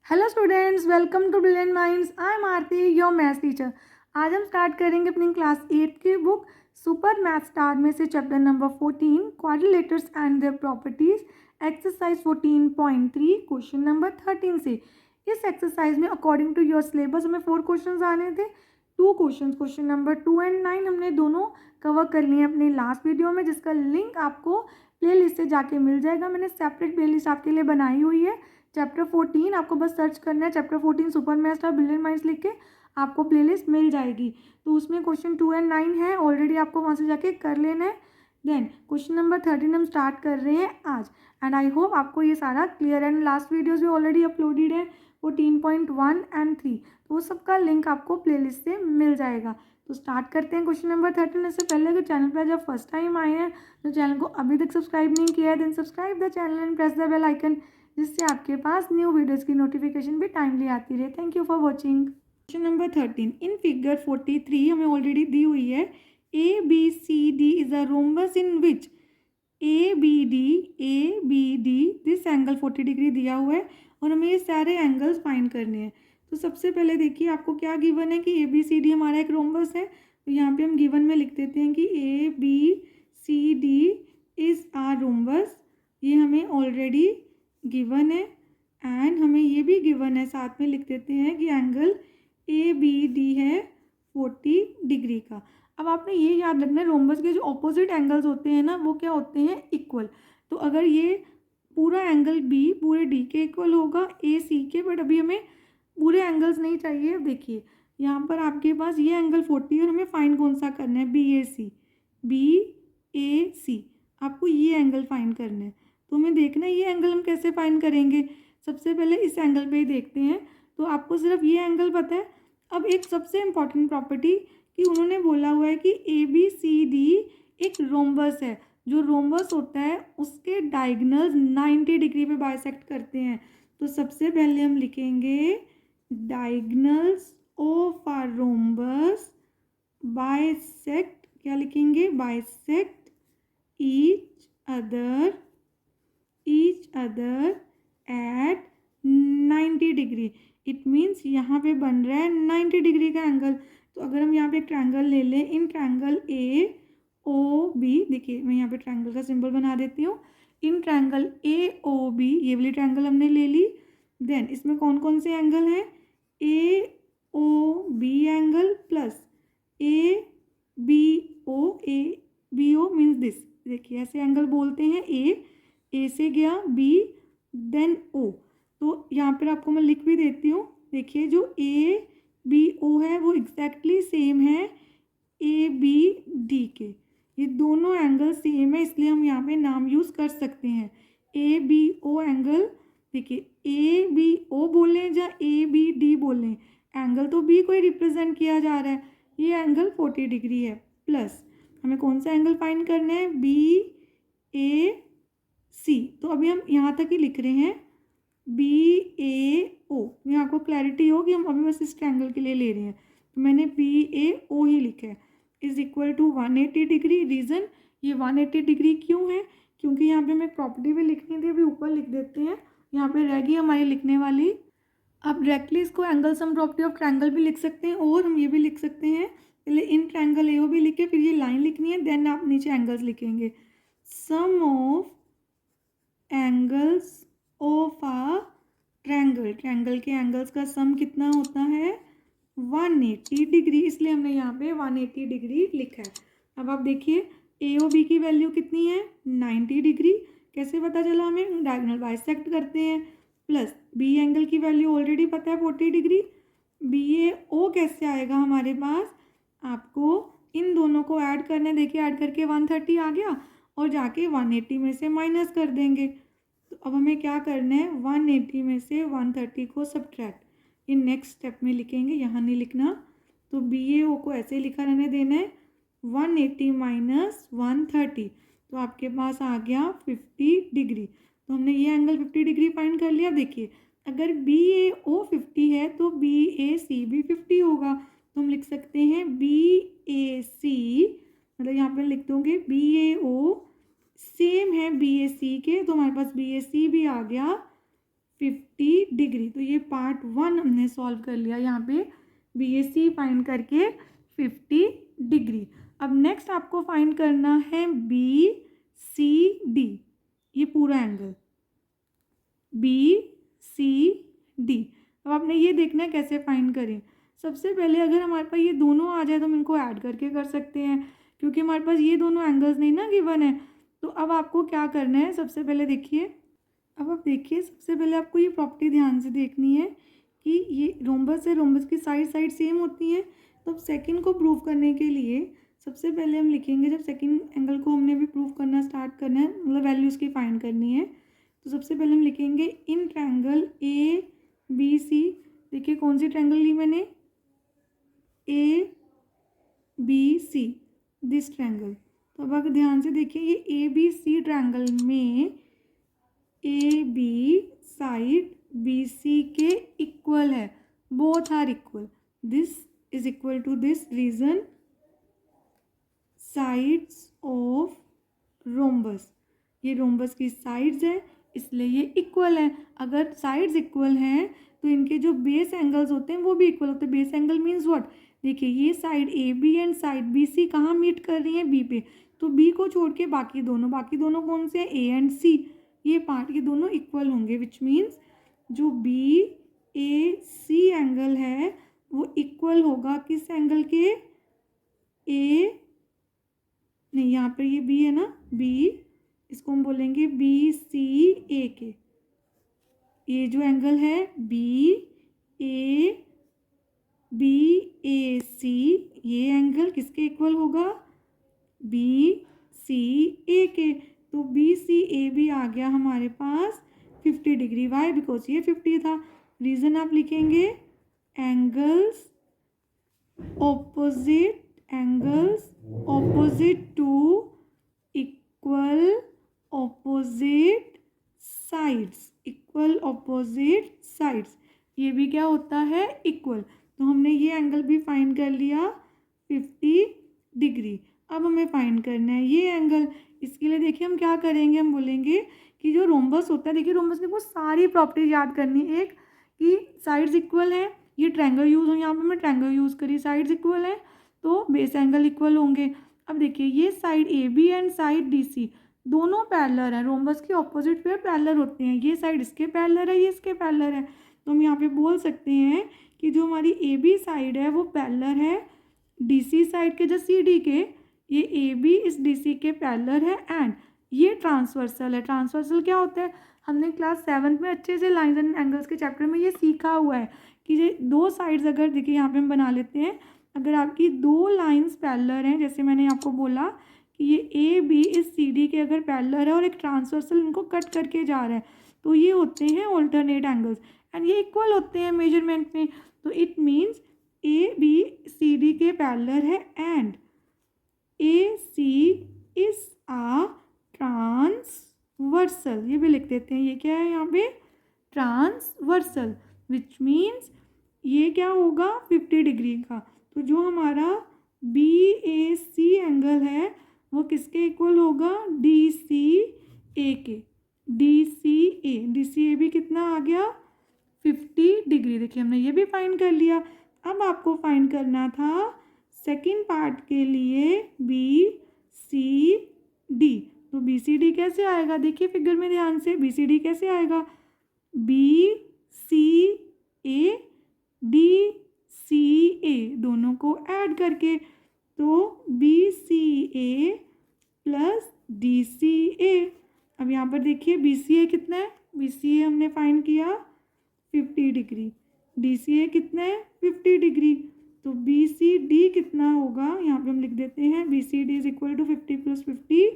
Hello students, welcome to brilliant minds. I am Aarti, your maths teacher. आज हम start करेंगे अपनी क्लास 8 की बुक सुपर मैथ स्टार में से chapter number 14 quadrilaterals and their properties, exercise 14.3 question number 13 से। इस एक्सरसाइज में अकॉर्डिंग टू योर सिलेबस हमें 4 क्वेश्चन आने थे। 2 क्वेश्चन नंबर 2 एंड 9 हमने दोनों कवर कर लिए अपने लास्ट वीडियो में, जिसका लिंक आपको प्लेलिस्ट से जाके मिल जाएगा। मैंने सेपरेट प्लेलिस्ट आपके लिए बनाई हुई है। चैप्टर 14 आपको बस सर्च करना है, चैप्टर 14 सुपर मैथ्स और ब्रिलियंट माइंड्स लिख के आपको प्लेलिस्ट मिल जाएगी। तो उसमें क्वेश्चन 2 एंड 9 है, ऑलरेडी आपको वहाँ से जाके कर लेना है। देन क्वेश्चन नंबर 13 हम स्टार्ट कर रहे हैं आज, एंड आई होप आपको ये सारा क्लियर एंड लास्ट वीडियोस भी ऑलरेडी अपलोडेड है 14.1 एंड 3, तो वो सबका लिंक आपको प्लेलिस्ट से मिल जाएगा। तो स्टार्ट करते हैं क्वेश्चन नंबर 13। इससे पहले अगर चैनल पर जब फर्स्ट टाइम आए हैं तो चैनल को अभी तक सब्सक्राइब नहीं किया है, then subscribe the channel and press the bell icon, जिससे आपके पास न्यू वीडियोस की नोटिफिकेशन भी टाइमली आती रहे। Thank you for watching. Question number 13 in figure 43 हमें ऑलरेडी दी हुई है A B C D is a rhombus in which A B D this angle 40 degree दिया हुआ है और हमें ये सारे एंगल्स फाइंड करने हैं। तो सबसे पहले देखिए आपको क्या गिवन है कि ए बी सी डी हमारा एक रोम्बस है। तो यहाँ पे हम गिवन में लिख देते हैं कि A B C D is a rhombus, ये हमें ऑलरेडी गिवन है। एंड हमें ये भी गिवन है, साथ में लिख देते हैं कि एंगल ए बी डी है 40 डिग्री का। अब आपने ये याद रखना है, रोम्बस के जो ऑपोजिट एंगल्स होते हैं ना, वो क्या होते हैं, इक्वल। तो अगर ये पूरा एंगल बी पूरे डी के इक्वल होगा ए सी के, बट अभी हमें पूरे एंगल्स नहीं चाहिए। अब देखिए यहाँ पर आपके पास ये एंगल 40 और हमें फाइंड कौन सा करना है, बी ए सी। आपको ये एंगल फाइंड करना है। तो हमें देखना है ये एंगल हम कैसे फाइंड करेंगे। सबसे पहले इस एंगल पे ही देखते हैं। तो आपको सिर्फ ये एंगल पता है। अब एक सबसे इम्पॉर्टेंट प्रॉपर्टी कि उन्होंने बोला हुआ है कि ए बी सी डी एक रोम्बस है। जो रोम्बस होता है उसके डायगोनल्स 90 डिग्री पे बाइसेक्ट करते हैं। तो सबसे पहले हम लिखेंगे diagonals of a rhombus bisect, क्या लिखेंगे, bisect each other at 90 degree. It means यहाँ पे बन रहा है 90 डिग्री का एंगल। तो अगर हम यहाँ पे एक ट्रायंगल ले लें, in triangle A O B, देखिए मैं यहाँ पे ट्रायंगल का सिंबल बना देती हूँ। In triangle A O B, ये वाली ट्रायंगल हमने ले ली। देन इसमें कौन कौन से एंगल हैं, A O B angle plus A B O means this. देखिए ऐसे एंगल बोलते हैं, ए से गया बी देन ओ। तो यहाँ पर आपको मैं लिख भी देती हूँ। देखिए जो ए बी ओ है वो एग्जैक्टली सेम है ए बी डी के। ये दोनों एंगल सेम है, इसलिए हम यहाँ पे नाम यूज़ कर सकते हैं ए बी ओ एंगल। देखिए ए बी ओ बोलें या ए बी डी बोलें, एंगल तो बी को ही रिप्रेजेंट किया जा रहा है। ये एंगल 40 डिग्री है। प्लस हमें कौन सा एंगल फाइंड करना है, बी ए सी। तो अभी हम यहाँ तक ही लिख रहे हैं बी ए ओ। यहाँ आपको क्लैरिटी हो कि हम अभी बस इस ट्रायंगल के लिए ले रहे हैं। तो मैंने बी ए ओ ही लिखा है, is equal to 180 degree. Reason ये 180 डिग्री क्यों है, क्योंकि यहाँ पे हमें प्रॉपर्टी भी लिखनी थी, अभी ऊपर लिख देते हैं। यहाँ पे रह गई हमारी लिखने वाली। आप डायरेक्टली इसको angle sum property of triangle भी लिख सकते हैं, और हम ये भी लिख सकते हैं, पहले इन ट्रायंगल ए ओ भी लिखे, फिर ये लाइन लिखनी है, देन आप नीचे एंगल्स लिखेंगे। Sum of angles of a triangle के एंगल्स का सम कितना होता है, 180 डिग्री, इसलिए हमने यहाँ पे 180 डिग्री लिखा है। अब आप देखिए ए ओ बी की वैल्यू कितनी है, 90 डिग्री। कैसे पता चला हमें, डायगोनल बाइसेक्ट करते हैं। प्लस बी एंगल की वैल्यू ऑलरेडी पता है 40 डिग्री। बी ए ओ कैसे आएगा हमारे पास, आपको इन दोनों को ऐड करना है। देखिए ऐड करके 130 आ गया और जाके 180 में से माइनस कर देंगे। तो अब हमें क्या करना है, 180 में से 130 को सब्ट्रैक्ट, ये नेक्स्ट स्टेप में लिखेंगे, यहाँ नहीं लिखना। तो बी ए ओ को ऐसे लिखा रहने देना है, 180 माइनस 130, तो आपके पास आ गया 50 डिग्री। तो हमने ये एंगल 50 डिग्री फाइंड कर लिया। देखिए अगर बी ए ओ 50 है तो बी ए सी भी 50 होगा। तो हम लिख सकते हैं बी ए सी, मतलब यहाँ पे लिख दोगे बी ए ओ सेम है बी ए सी के, तो हमारे पास बी ए सी भी आ गया 50 डिग्री। तो ये पार्ट 1 हमने सॉल्व कर लिया यहाँ पे, BAC फाइंड करके 50 डिग्री। अब नेक्स्ट आपको फाइंड करना है BCD, ये पूरा एंगल BCD। अब आपने ये देखना है कैसे फाइंड करें। सबसे पहले अगर हमारे पास ये दोनों आ जाए तो हम इनको ऐड करके कर सकते हैं, क्योंकि हमारे पास ये दोनों एंगल्स नहीं ना गिवन है। तो अब आपको क्या करना है, सबसे पहले देखिए, अब आप देखिए सबसे पहले आपको ये प्रॉपर्टी ध्यान से देखनी है कि ये रोम्बस है, रोम्बस की साइड सेम होती है। तो अब सेकंड को प्रूव करने के लिए सबसे पहले हम लिखेंगे, जब सेकंड एंगल को हमने भी प्रूव करना स्टार्ट करना है, मतलब वैल्यूज़ की फाइंड करनी है, तो सबसे पहले हम लिखेंगे इन ट्रायंगल ABC। देखिए कौन सी ट्रायंगल ली मैंने, ABC, दिस ट्रायंगल। तो अब अगर ध्यान से देखिए ये ABC ट्रायंगल में AB साइड BC के इक्वल है, both are equal, this is equal to this, reason sides of rhombus, ये रोम्बस की साइड्स है इसलिए ये इक्वल है। अगर साइड्स इक्वल हैं तो इनके जो बेस एंगल्स होते हैं वो भी इक्वल होते हैं। बेस एंगल मीन्स व्हाट, देखिए ये side AB and side BC कहाँ मीट कर रही है, B पे। तो B को छोड़ के बाकी दोनों कौन से हैं, A एंड C, ये पार्ट ये दोनों इक्वल होंगे, विच मीन्स जो BAC एंगल है वो इक्वल होगा किस एंगल के, नहीं यहाँ पर ये B है ना, B, इसको हम बोलेंगे BCA के। ये जो एंगल है BAC, ये एंगल किसके इक्वल होगा, BCA के। तो BCA भी आ गया हमारे पास 50 डिग्री। वाई, बिकॉज ये 50 था। रीज़न आप लिखेंगे angles opposite to equal opposite sides, ये भी क्या होता है, इक्वल। तो हमने ये एंगल भी फाइंड कर लिया 50 डिग्री। अब हमें फाइंड करना है ये एंगल। इसके लिए देखिए हम क्या करेंगे, हम बोलेंगे कि जो रोम्बस होता है, देखिए रोम्बस की बहुत सारी प्रॉपर्टीज याद करनी है। एक कि साइड्स इक्वल है, ये ट्रायंगल यूज़ हो, यहाँ पे मैं ट्रायंगल यूज़ करी, साइड्स इक्वल है तो बेस एंगल इक्वल होंगे। अब देखिए ये side AB and side DC दोनों पैरेलल है, रोम्बस के ऑपोजिट पे पैरेलल होते हैं, ये साइड इसके पैरेलल है, ये इसके पैरेलल है। तो हम यहाँ पे बोल सकते हैं कि जो हमारी AB साइड है वो पैरेलल है DC साइड के, जो CD के, ये AB इस DC के पैरेलल है, एंड ये ट्रांसवर्सल है। ट्रांसवर्सल क्या होता है, हमने क्लास 7 में अच्छे से लाइंस एंड एंगल्स के चैप्टर में ये सीखा हुआ है कि ये दो साइड्स, अगर देखिए यहाँ पे हम बना लेते हैं, अगर आपकी दो लाइंस पैरेलल हैं, जैसे मैंने आपको बोला कि ये AB इस CD के अगर पैरेलल है और एक ट्रांसवर्सल इनको कट करके जा रहा है, तो ये होते हैं ऑल्टरनेट एंगल्स एंड ये इक्वल होते हैं मेजरमेंट में। तो इट मीन्स AB CD के पैरेलल है and AC is a transversal, ये भी लिख देते हैं, ये क्या है यहाँ पे, ट्रांसवर्सल, विच मीन्स ये क्या होगा 50 डिग्री का। तो जो हमारा BAC एंगल है वो किसके इक्वल होगा, DCA के। DCA भी कितना आ गया 50 डिग्री। देखिए हमने ये भी फाइंड कर लिया। अब आपको फाइंड करना था सेकंड पार्ट के लिए BCD। तो BCD कैसे आएगा, देखिए फिगर में ध्यान से, BCD कैसे आएगा, BCA DCA दोनों को ऐड करके, तो BCA प्लस DCA। अब यहाँ पर देखिए BCA कितना है, BCA हमने फाइंड किया 50 डिग्री, DCA कितना है 50 डिग्री, तो BCD कितना होगा, यहाँ पे हम लिख देते हैं BCD is equal to 50 plus 50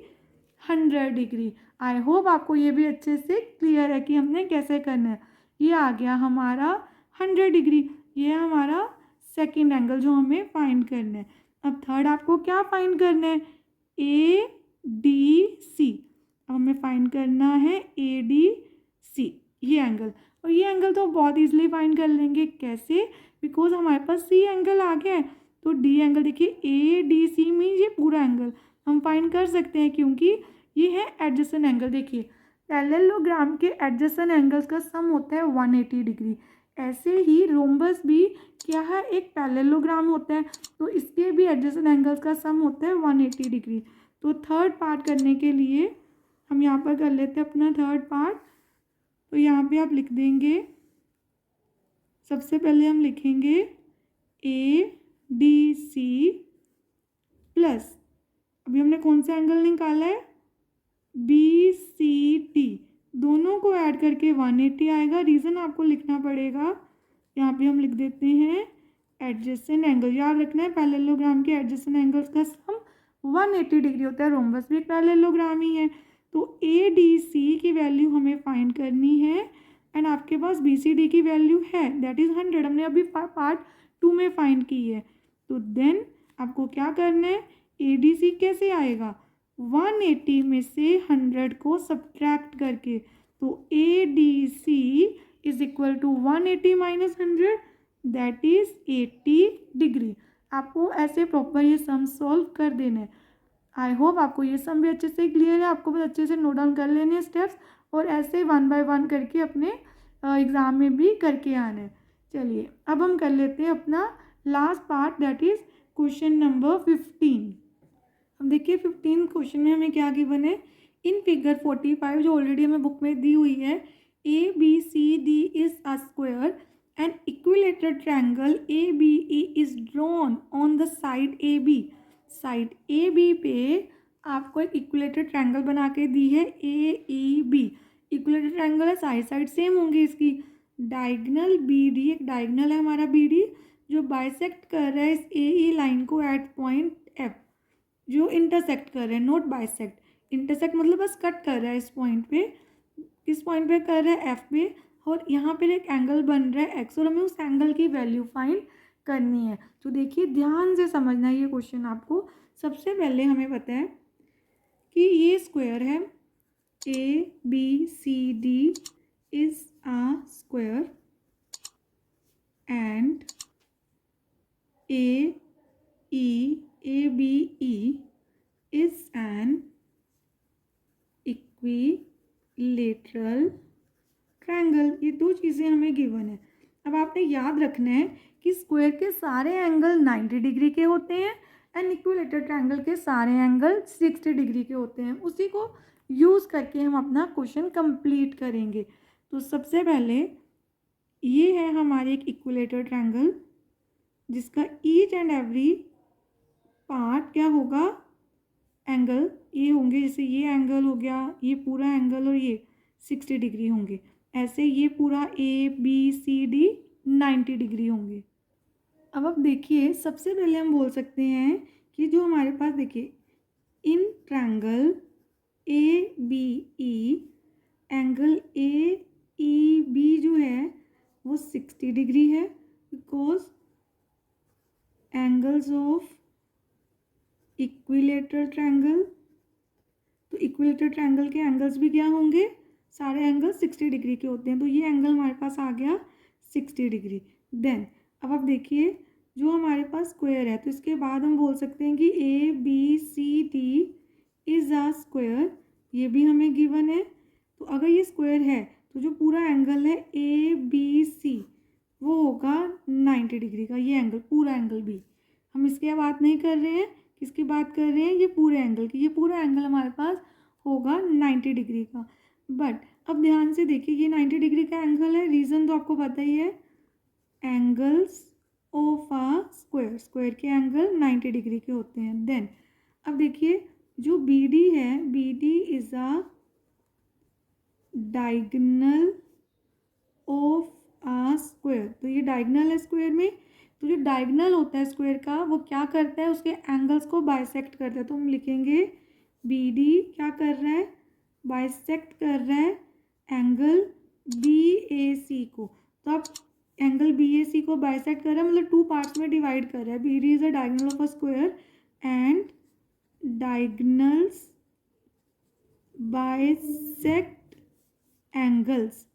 100 degree. I hope आपको ये भी अच्छे से क्लियर है कि हमने कैसे करना है। ये आ गया हमारा 100 डिग्री, ये है हमारा सेकंड एंगल जो हमें फाइंड करना है। अब थर्ड आपको क्या फाइंड करना है, ADC। अब हमें फाइंड करना है ADC ये एंगल, और ये एंगल तो बहुत ईजिली फाइंड कर लेंगे, कैसे, बिकॉज हमारे पास C एंगल आ गया है, तो D एंगल देखिए ADC मीन्स ये पूरा एंगल हम फाइंड कर सकते हैं, क्योंकि ये है एडजेसेंट एंगल। देखिए पैरेललोग्राम के एडजेसेंट एंगल्स का सम होता है 180 डिग्री। ऐसे ही रोम्बस भी क्या है, एक पैरेललोग्राम होता है, तो इसके भी एडजेसेंट एंगल्स का सम होता है 180 डिग्री। तो थर्ड पार्ट करने के लिए हम यहाँ पर कर लेते हैं अपना थर्ड पार्ट। तो यहाँ पे आप लिख देंगे, सबसे पहले हम लिखेंगे ADC प्लस, अभी हमने कौन सा एंगल निकाला है, BCD, दोनों को ऐड करके 180 आएगा। रीज़न आपको लिखना पड़ेगा, यहाँ पे हम लिख देते हैं एडजेसेंट एंगल। याद रखना है पैरेललोग्राम के एडजेसेंट एंगल्स का सम 180 डिग्री होता है। रोम्बस भी एक पैरेललोग्राम ही है। तो ADC की वैल्यू हमें फाइंड करनी है एंड आपके पास BCD की वैल्यू है, दैट इज़ 100। हमने अभी पार्ट 2 में फाइंड की है। तो देन आपको क्या करना है, ADC कैसे आएगा, 180 में से 100 को सब्ट्रैक्ट करके। तो ADC is equal to 180 minus 100, that is 80 degree. आपको ऐसे प्रॉपर ये सम सॉल्व कर देना है। आई होप आपको ये सम भी अच्छे से क्लियर है। आपको बस अच्छे से नोट डाउन कर लेने हैं स्टेप्स, और ऐसे 1 बाय 1 करके अपने एग्ज़ाम में भी करके आना है। चलिए अब हम कर लेते हैं अपना last part, that is question number 15। अब देखिए 15 क्वेश्चन में हमें क्या गिवन है, इन फिगर 45 जो ऑलरेडी हमें बुक में दी हुई है, ABCD is a square and equilateral triangle ABE is drawn on the side AB। Side AB पे आपको एक इक्विलेटरल ट्रायंगल बना के दी है AEB। इक्विलेटरल ट्रायंगल है, साइड सेम होंगे इसकी। डायगनल BD, एक डायगनल है हमारा BD जो बाइसेक्ट कर रहा है इस AE लाइन को एट पॉइंट F, जो इंटरसेक्ट कर रहे हैं, नोट बाइसेक्ट। इंटरसेक्ट मतलब बस कट कर रहा है इस पॉइंट पे, इस पॉइंट पे कर रहा है F पे, और यहाँ पे एक एंगल बन रहा है X, और हमें उस एंगल की वैल्यू फाइंड करनी है। तो देखिए ध्यान से समझना है ये क्वेश्चन आपको। सबसे पहले हमें पता है कि ये स्क्वायर है, ABCD is a square and ABE is an equilateral triangle। ये दो चीज़ें हमें गिवन है। अब आपने याद रखना है कि स्क्वायर के सारे एंगल 90 डिग्री के होते हैं एंड इक्विलेटरल ट्रायंगल के सारे एंगल 60 डिग्री के होते हैं। उसी को यूज़ करके हम अपना क्वेश्चन कंप्लीट करेंगे। तो सबसे पहले ये है हमारी एक इक्विलेटरल ट्रायंगल जिसका ईच एंड एवरी पार्ट क्या होगा, एंगल ये होंगे। जैसे ये एंगल हो गया, ये पूरा एंगल, और ये 60 डिग्री होंगे। ऐसे ये पूरा ABCD 90 डिग्री होंगे। अब आप देखिए सबसे पहले हम बोल सकते हैं कि जो हमारे पास देखिए in triangle ABE angle AEB जो है वो 60 डिग्री है, because angles of equilateral triangle. तो इक्विलेटरल ट्रायंगल के एंगल्स भी क्या होंगे, सारे एंगल 60 डिग्री के होते हैं। तो ये एंगल हमारे पास आ गया 60 डिग्री। देन अब आप देखिए जो हमारे पास स्क्वायर है, तो इसके बाद हम बोल सकते हैं कि ABCD इज अ स्क्वायर, ये भी हमें गिवन है। तो अगर ये स्क्वायर है तो जो पूरा एंगल है ABC वो होगा 90 डिग्री का, ये एंगल पूरा एंगल भी। हम इसकी बात नहीं कर रहे हैं, किसकी बात कर रहे हैं, ये पूरे एंगल की। ये पूरा एंगल हमारे पास होगा 90 डिग्री का। बट अब ध्यान से देखिए ये 90 डिग्री का एंगल है, रीज़न तो आपको पता ही है, angles of a square, square के एंगल 90 डिग्री के होते हैं। देन अब देखिए जो BD है, BD is a diagonal of a square. तो ये डायगोनल है स्क्वायर में, तो जो डायगोनल होता है स्क्वायर का वो क्या करता है, उसके एंगल्स को बाइसेक्ट करता है। तो हम लिखेंगे BD क्या कर रहा है, बाइसेक्ट कर रहा है एंगल BAC को। तो आप एंगल BAC को बाइसेक्ट कर रहा है, मतलब 2 पार्ट्स में डिवाइड कर रहा है। BD is a diagonal of a square and diagonals bisect angles,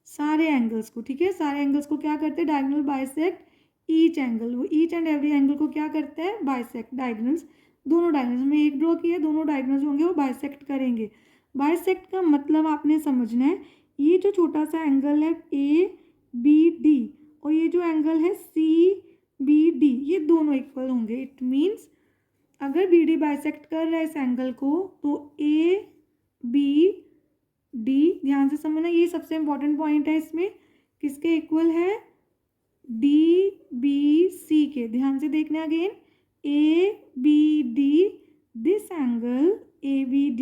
सारे एंगल्स को, ठीक है, सारे एंगल्स को क्या करते हैं, डायगोनल बाइसेक्ट ईच एंगल। वो ईच एंड एवरी एंगल को क्या करते हैं, बाइसेक्ट। डायगोनल्स, दोनों डायगोनल्स में एक ड्रॉ किया, दोनों डायगोनल्स होंगे वो बाइसेक्ट करेंगे। बाइसेक्ट का मतलब आपने समझना है, ये जो छोटा सा एंगल है ABD और ये जो एंगल है CBD, ये दोनों इक्वल होंगे। इट मीन्स अगर BD बाइसेक्ट कर रहा है इस एंगल को तो ABD, ध्यान से समझना, ये सबसे इम्पोर्टेंट पॉइंट है इसमें, किसके इक्वल है? DBC के। ध्यान से देखना again, ABD, this angle ABD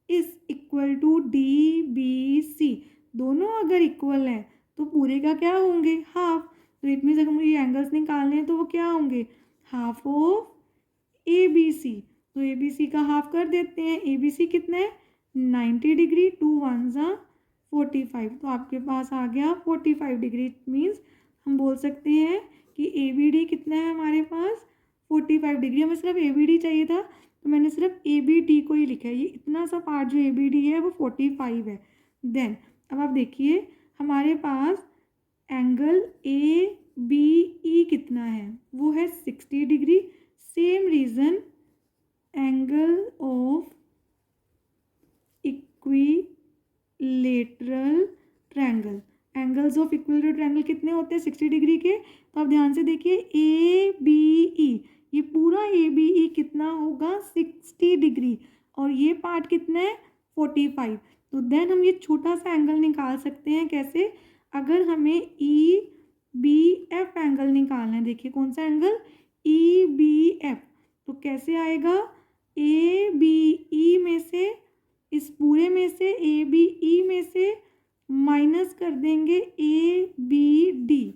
is equal to DBC। दोनों अगर इक्वल है तो पूरे का क्या होंगे? हाफ। तो इट मीन्स अगर मुझे ये एंगल्स निकालने हैं तो वो क्या होंगे? Half of ABC। तो ABC का हाफ कर देते हैं। ABC कितना है? 90 डिग्री, 2 1 ज़ा 45, तो आपके पास आ गया 45 डिग्री। इट मीन्स हम बोल सकते हैं कि ABD कितना है हमारे पास? 45 डिग्री। हमें सिर्फ ABD चाहिए था तो मैंने सिर्फ ABD को ही लिखा है। ये इतना सा पार्ट जो ABD है वो 45 है। देन अब आप देखिए हमारे पास एंगल ABE कितना है? वो है 60 degree. Same reason angle of equilateral triangle, angles of equilateral triangle कितने होते हैं? 60 डिग्री के। तो आप ध्यान से देखिए ABE, ये पूरा ABE कितना होगा? 60 डिग्री, और ये पार्ट कितना है? 45। तो देन हम ये छोटा सा एंगल निकाल सकते हैं। कैसे? अगर हमें EBF एंगल निकालना है, देखिए कौन सा एंगल? EBF। तो कैसे आएगा? ABE में से, इस पूरे में से ABE में से माइनस कर देंगे ABD।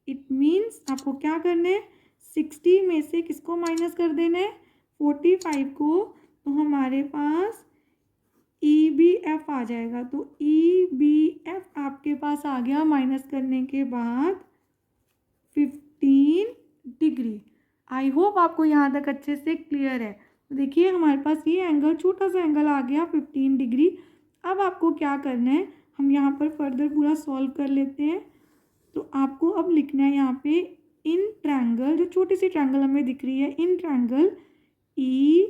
इट मीन्स आपको क्या करना है? 60 में से किसको माइनस कर देना है? 45 को। तो हमारे पास EBF आ जाएगा। तो EBF आपके पास आ गया माइनस करने के बाद 15 डिग्री। आई होप आपको यहाँ तक अच्छे से क्लियर है। तो देखिए हमारे पास ये एंगल, छोटा सा एंगल आ गया 15 डिग्री। अब आपको क्या करना है, हम यहाँ पर फर्दर पूरा सॉल्व कर लेते हैं। तो आपको अब लिखना है यहाँ पे इन ट्रायंगल, जो छोटी सी ट्रायंगल हमें दिख रही है, in triangle EBF,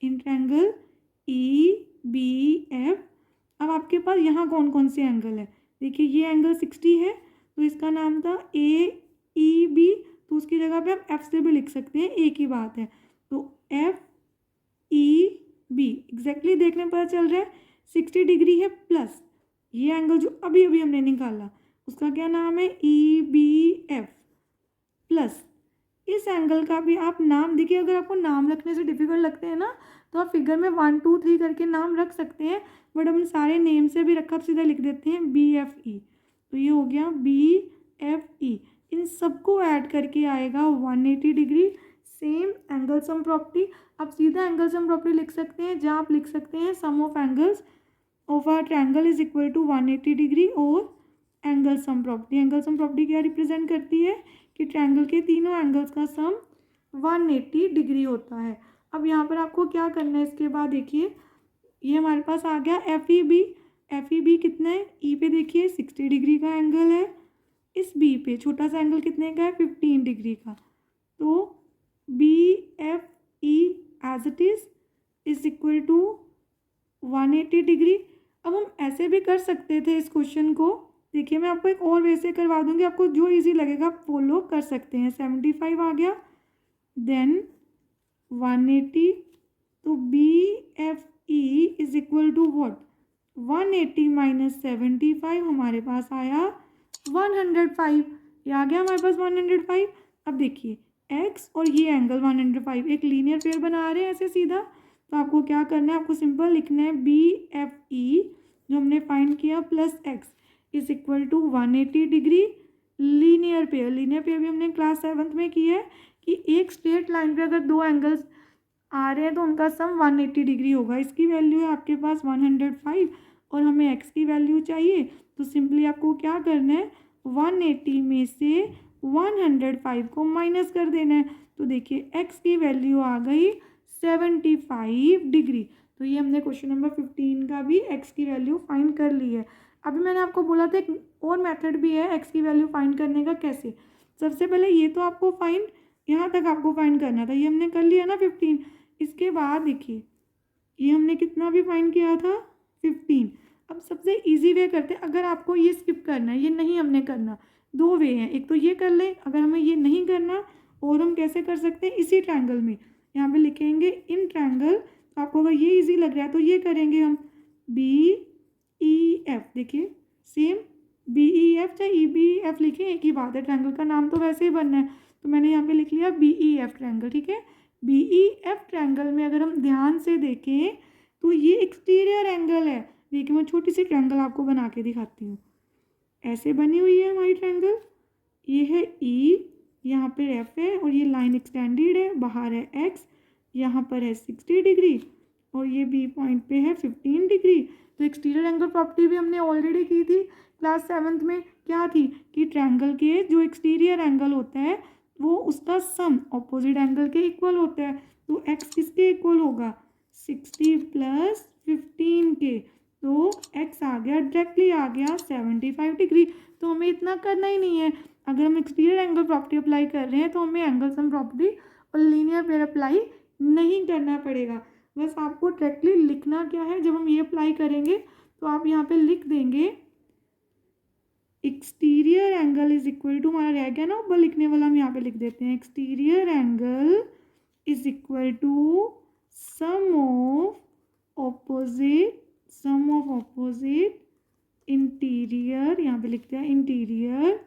in triangle EBF। अब आपके पास यहाँ कौन कौन से एंगल है? देखिए ये एंगल 60 है तो इसका नाम था AEB, तो उसकी जगह पे आप F से भी लिख सकते हैं, एक ही बात है। तो FEB एग्जैक्टली देखने पर पता चल रहा है 60 डिग्री है, प्लस ये एंगल जो अभी अभी हमने निकाला उसका क्या नाम है? EBF, प्लस इस एंगल का भी आप नाम, देखिए अगर आपको नाम रखने से डिफिकल्ट लगते हैं ना तो आप फिगर में 1 2 3 करके नाम रख सकते हैं, बट हम सारे नेम से भी रखा तो सीधा लिख देते हैं BFE। तो ये हो गया BFE। इन सबको ऐड करके आएगा 180 degree. Same angle sum property, आप सीधा एंगल सम प्रॉपर्टी लिख सकते हैं जहाँ आप लिख सकते हैं sum of angles of a triangle is equal to 180 degree और angle sum property. Angle sum property क्या रिप्रेजेंट करती है कि ट्रायंगल के तीनों एंगल्स का सम 180 डिग्री होता है। अब यहाँ पर आपको क्या करना है, इसके बाद देखिए ये हमारे पास आ गया FEB कितना है? E पे देखिए 60 डिग्री का एंगल है, इस B पे छोटा सा एंगल कितने का है? 15 डिग्री का। तो BFE as it is equal to 180 degree. अब हम ऐसे भी कर सकते थे इस क्वेश्चन को, देखिए मैं आपको एक और वे से करवा दूंगी, आपको जो इजी लगेगा आप फॉलो कर सकते हैं। 75 आ गया, देन 180, तो BFE is equal to what? 180 minus 75, हमारे पास आया 105। ये आ गया हमारे पास 105। अब देखिए x और ये एंगल 105 एक लीनियर पेयर बना रहे हैं ऐसे सीधा, तो आपको क्या करना है? आपको सिंपल लिखना है BFE जो हमने फाइंड किया plus x is equal to 180 degree linear pair. Linear pair भी हमने क्लास 7th में की है कि एक स्ट्रेट लाइन पे अगर दो एंगल्स आ रहे हैं तो उनका सम 180 डिग्री होगा। इसकी वैल्यू है आपके पास 105 और हमें x की वैल्यू चाहिए, तो सिंपली आपको क्या करना है? 180 में से 105 को माइनस कर देना है। तो देखिए x की वैल्यू आ गई 75 डिग्री। तो ये हमने क्वेश्चन नंबर 15 का भी x की वैल्यू फाइंड कर ली है। अभी मैंने आपको बोला था एक और मेथड भी है x की वैल्यू फाइंड करने का। कैसे? सबसे पहले ये तो आपको फाइंड यहाँ तक आपको फाइंड करना था, ये हमने कर लिया ना 15। इसके बाद देखिए ये हमने कितना भी फाइंड किया था 15। अब सबसे इजी वे करते हैं, अगर आपको ये स्किप करना है, ये नहीं हमने करना, दो वे हैं, एक तो ये कर लें, अगर हमें ये नहीं करना और हम कैसे कर सकते हैं, इसी ट्रायंगल में यहाँ पे लिखेंगे इन ट्रायंगल। तो आपको अगर ये इजी लग रहा है तो ये करेंगे हम BEF, देखिए सेम BEF चाहे EBF लिखें एक ही बात है, ट्रायंगल का नाम तो वैसे ही बनना है, तो मैंने यहाँ पे लिख लिया BEF ट्रायंगल, ठीक है। BEF ट्रायंगल में अगर हम ध्यान से देखें तो ये एक्सटीरियर एंगल है। देखिए मैं छोटी सी ट्रायंगल आपको बना के दिखाती हूँ, ऐसे बनी हुई है हमारी ट्रायंगल, ये है E, यहाँ पर F है और ये लाइन एक्सटेंडेड है, बाहर है X, यहाँ पर है 60 डिग्री और ये B पॉइंट पे है 15 डिग्री। तो एक्सटीरियर एंगल प्रॉपर्टी भी हमने ऑलरेडी की थी क्लास 7th में, क्या थी कि ट्रायंगल के जो एक्सटीरियर एंगल होता है वो उसका सम ऑपोजिट एंगल के इक्वल होता है। तो x किसके इक्वल होगा, 60 + 15 के, तो x आ गया, डायरेक्टली आ गया 75 डिग्री। तो हमें इतना करना ही नहीं है, अगर हम एक्सटीरियर एंगल प्रॉपर्टी अप्लाई कर रहे हैं तो हमें एंगल सम प्रॉपर्टी और लीनियर पेयर अप्लाई नहीं करना पड़ेगा। बस आपको डायरेक्टली लिखना क्या है, जब हम ये अप्लाई करेंगे तो आप यहाँ पे लिख देंगे exterior angle is equal to, हमारा रह गया ना ऊपर लिखने वाला, हम यहाँ पे लिख देते हैं exterior angle is equal to sum of opposite interior, यहाँ पे लिखते हैं इंटीरियर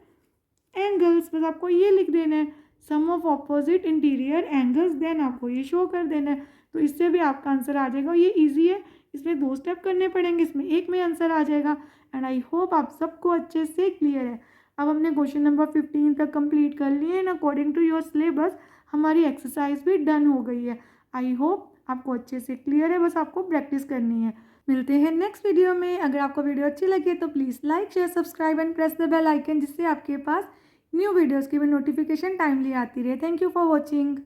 एंगल्स। बस आपको ये लिख देना है sum of opposite interior angles, then आपको ये शो कर देना है, तो इससे भी आपका आंसर आ जाएगा। ये इजी है, इसमें 2 स्टेप करने पड़ेंगे, इसमें एक में आंसर आ जाएगा। एंड आई होप आप सबको अच्छे से क्लियर है। अब हमने क्वेश्चन नंबर 15 तक कंप्लीट कर लिए and according to your syllabus हमारी एक्सरसाइज भी डन हो गई है। आई होप आपको अच्छे से क्लियर है, बस आपको प्रैक्टिस करनी है। मिलते हैं नेक्स्ट वीडियो में। अगर आपको वीडियो अच्छी लगी तो please like share subscribe and press the bell icon, जिससे आपके पास न्यू वीडियोज़ की भी नोटिफिकेशन टाइमली आती रहे। Thank you for watching.